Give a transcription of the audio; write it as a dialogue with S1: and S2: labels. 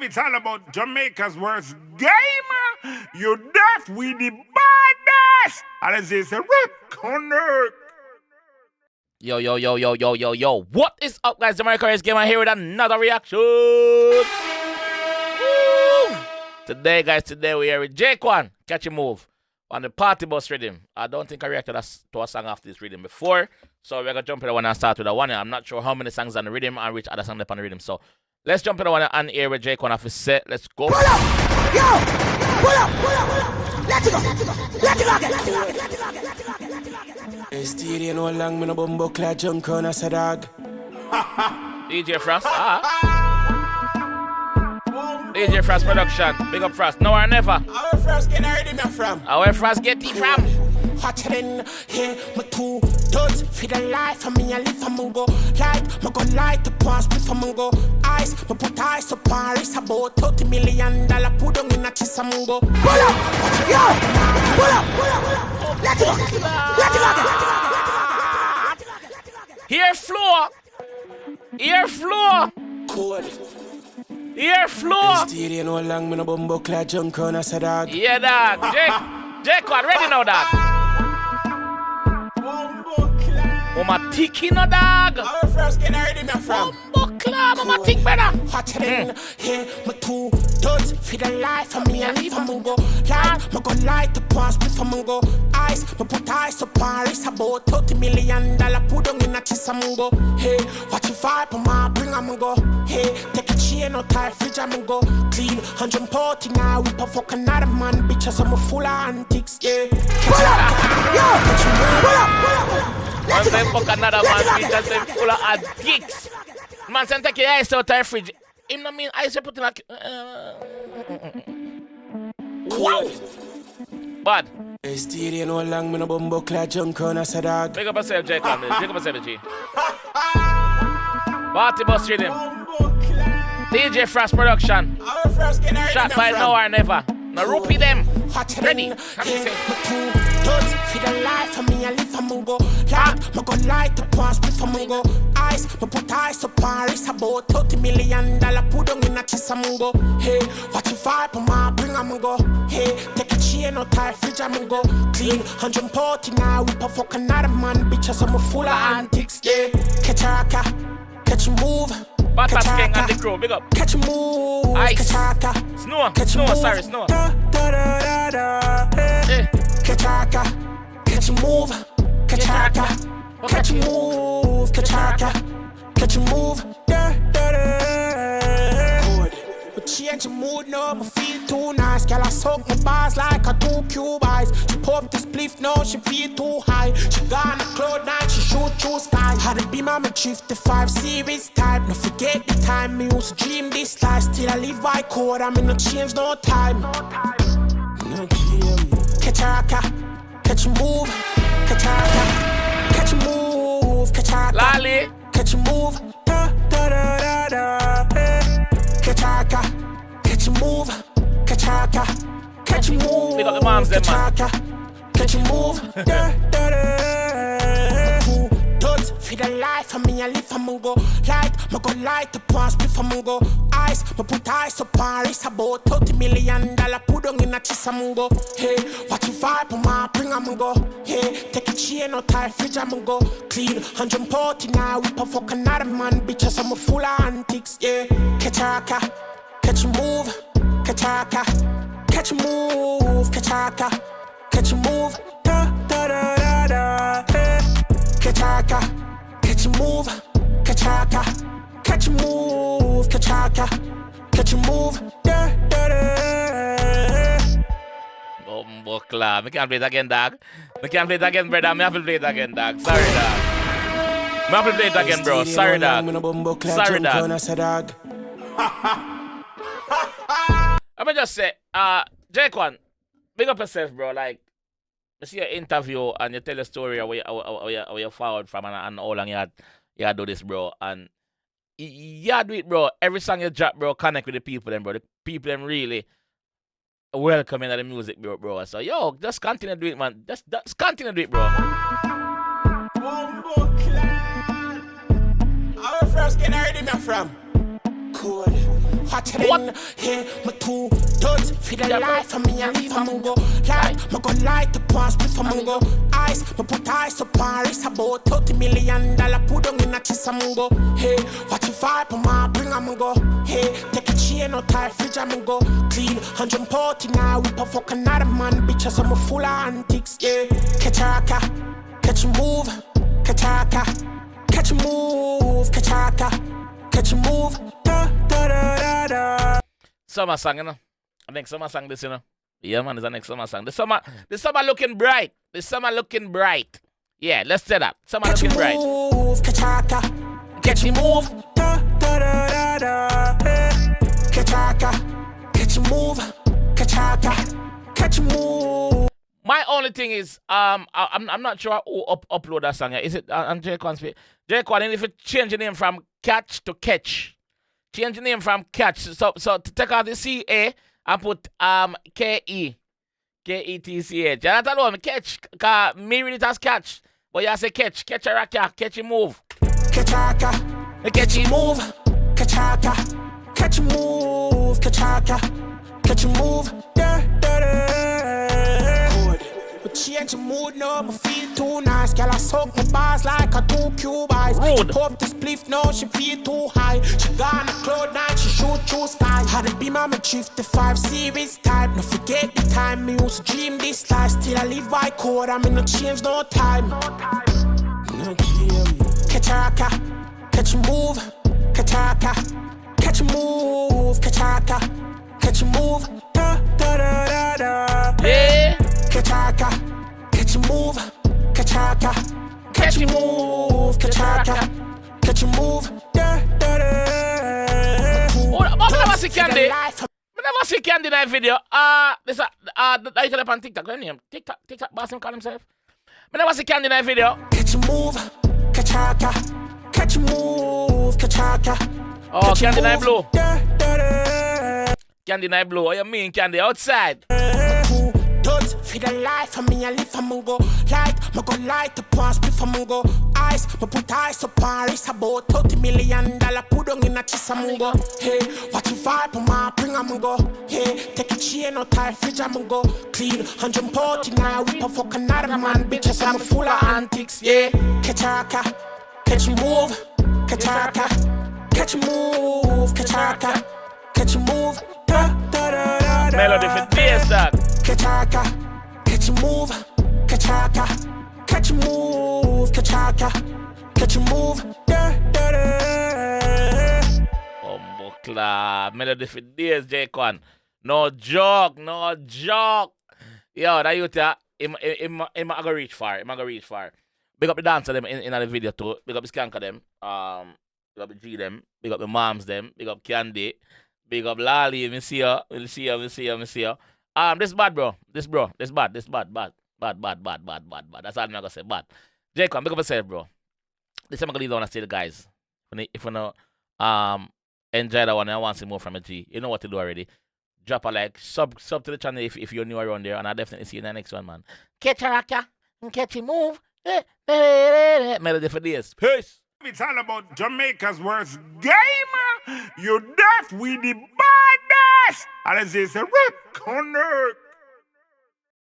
S1: it's all about Jamaica's worst game. You deaf, we the baddest. And as they say, connect.
S2: Yo. What is up, guys? JAMAICA'S game here with another reaction. Woo! Today we are with Jquan, Catch a Move, on the party bus Riddim. I don't think I reacted to a song after this Riddim before. So we're going to jump in the one and start with the one. I'm not sure how many songs on the Riddim and which other song on the Riddim. So let's jump in the one and here with Jquan off his set. Let's go.
S3: Pull up! Yo! Pull up! Let's go!
S4: Stay no long, me no bumbo clad Jquan as a dog.
S2: DJ Frost, DJ Frost production, big up Frost, now or never.
S4: Our Frost get Riddim from.
S2: Where Frost get it from?
S4: Hotter than here, my two dudes for the life of me, I live for Mungo. Light, my gun light the pants for Mungo. Eyes, my put eyes up Paris, about $30 million, put on in a kiss Mungo.
S3: Pull up! Yo! Pull up! Let's go!
S2: Here floor!
S4: Cool.
S2: Here floor!
S4: Stay no long, me no bumbo clad Jquan as a dog.
S2: Yeah, dog. Jquan, ready now, dog. Mama tiki no dog.
S4: Our Frost get Riddim from.
S2: Mama tick better.
S4: Hotter than here, my two dudes for the life of me, I live for Mungo. Light, my gun light the pants for Mungo. Eyes, my put eyes up Paris, about $30 million, put on in a kiss Mungo. Hey, watch your vibe, ma, bring a Mungo. Hey, take a chain, no tie, fridge a Mungo. Clean, 140 now, we per fuck another man, bitches, I'm a full of antiques, yeah.
S3: Pull up! Yo! Pull up!
S2: Let's go! Fuck another man, bitches, I'm full of antiques. Man, say take your ice out of the fridge. Him no mean ice you put in like... Wow! Bad.
S4: Stay no long, me no bumbo clad Jquan as a dog.
S2: Big up yourself, Jquan. Big up yourself, G. Party bus Riddim. DJ Frost production.
S4: Our Frost get
S2: Shot by now or never. Now rupee them. Ready.
S4: Dudes for the life of me, I live for Mungo. Light, my gun light the pants for Mungo. Eyes, my put eyes up Paris, about $30 million, put on in a kiss Mungo. Hey, watch your vibe, ma, bring a Mungo. Hey, take a chain, no tie, fridge a Mungo. Clean, 140 now, we per fuck another man, bitches, I'm a full of antiques, yeah. Catch a raka, catch a move.
S2: Batas King and the crew, big up.
S4: Catch a move.
S2: Ice.
S4: Catch a
S2: Snow, sorry, snow.
S4: Catch a move, catch a move, catch a move. We change the mood now, I feel too nice. Girl, I suck my bars like I do 𝐑𝐄𝐂𝐈𝐻𝐍. She pop the spliff now, she feel too high. She gone a cloud9, she shoot through sky. Had it be my drift, the 5 series type. No forget the time, me used to dream this life. Still I live by code, I'm in no change, no time. Catch a raka, catch a move, catch a raka, catch a move, catch a raka,
S2: Lali.
S4: catch a move, catch a raka, catch a move, catch a raka, catch a move,
S2: Big up the moms, them, man.
S4: catch a move. Dudes for the life of me, I live for Mungo. Light, my gun light the pants for Mungo. Eyes, my put eyes up Paris, about $30 million, put on in a kiss Mungo. Hey, watch your vibe, ma, bring a Mungo. Hey, take a chain, no tie, fridge a Mungo. Clean, 140 now, we per fuck another man, bitches, I'm a full of antiques, yeah. Catch a raka, catch a move, catch a raka, catch a move, catch a raka, catch a move. Catch a raka, catch a move, catch a raka, catch a move, catch a raka, catch a move.
S2: Buckla. I can't play it again, dog. I can't play it again, brother. I have to play it again, dog. Sorry, dog. I have to play it again, bro. Sorry, dog. Sorry, dog. I'ma just say, Jquan, big up yourself, bro. Like, you see your interview and you tell a story where you forward from and how long you do this, bro. And you do it, bro. Every song you drop, bro, connect with the people, them, bro. The people, them really welcome into the music, bro. So, yo, just continue to do it, man. Just continue to do it, bro.
S4: Our Frost get Riddim from. Cool. watching. Hey, my two duds for the life for me and leave a mungo. Like, my go light the pants before mungo. Eyes, my put eyes upon Paris about $30 million. Put on in a chest a mungo. Hey, watch your vibe on my bring a mungo. Hey, take a chain or tie fridge a mungo. Clean 140 now, whip a fuck another man. Bitches I'm a full of antics. Yeah, catch a raka, catch a move, catch a raka, catch a move, catch a raka, catch a move. Da da da da da.
S2: Summer song, you know. I think summer song this, you know. Yeah, man, is the next summer song. The summer looking bright. The summer looking bright. Yeah, let's say that. Summer looking bright.
S4: Catch a raka, catch a move. Da da da da da. Catch a raka, catch a move, catch a raka, catch a move.
S2: My only thing is, I'm not sure who upload that song. Is it on Jquan's page? Jquan, and if you change the name from Catch to Catch, change the name from Catch. So to take out the CA and put KETCH. And that's all me catch. Cause me read it as catch, but you say catch a raka, catch a move,
S4: catch a raka, catch a move, catch a raka, catch a move, catch a raka, catch a move. Da da da. But change the mood now, I feel too nice. Girl, I suck my bars like a 2 cube. She pop the spliff now, she feel too high. She gone to cloud nine, she shoot through sky. Had it be my drift the 5 series type. No forget the time, me used to dream this life. Still I live by code, I'm in no change, no time. No game. Catch a raka, catch a move, catch a raka, catch a move, catch a raka, catch a move. Da da da da da.
S2: Yeah.
S4: Catch a raka, catch a move, catch a raka, catch a move, catch a raka, catch a move. Da da da.
S2: I never see Candy. I never see Candy in that video. This I tell up on TikTok. What name? TikTok boss him call himself. I never see Candy in that video.
S4: Catch a move, catch a raka, catch a move, catch a raka.
S2: Oh, Candy Night Blue.
S4: Da da da.
S2: Candy Night Blue. What you mean, Candy? Outside.
S4: For the life for me, I live for mungo. Like, my go light the pants before mungo. Eyes, my put eyes upon Paris about $30 million. Put on in a chest a mungo. Hey, watch your vibe on my bring a mungo. Hey, take a chain or tie fridge a mungo. Clean 140 now, whip a fuck another man. Bitches I'm full of antics. Yeah, catch a raka, catch a move, catch a raka, catch a move, catch a raka, catch a move. Da da da da da.
S2: Melody for days, dog.
S4: Catch a raka, catch a move, catch a raka, catch a move, catch a raka, catch a move. Da da da.
S2: Club. Melody for days, Jquan. No joke, no joke. Yo, that youth, I'm gonna reach far. I'm gonna reach far. Big up the dancer them in the video too. Big up the skanker them. Big up the G them. Big up the moms them. Big up Candy. Big up Lali. Me see ya. Me see ya. This bad, bro. This bad. Bad. That's all I'm gonna say. Bad. Jquan, big up yourself, bro. This time I'm gonna leave down and say the guys. If you know enjoy that one and I want to see more from a G, you know what to do already. Drop a like, sub to the channel if you're new around there, and I'll definitely see you in the next one, man. Catch a raka, catch a move. Melody for days. Peace.
S1: It's all about Jamaica's worst game. You deaf with the baddest. And it's a rip connect.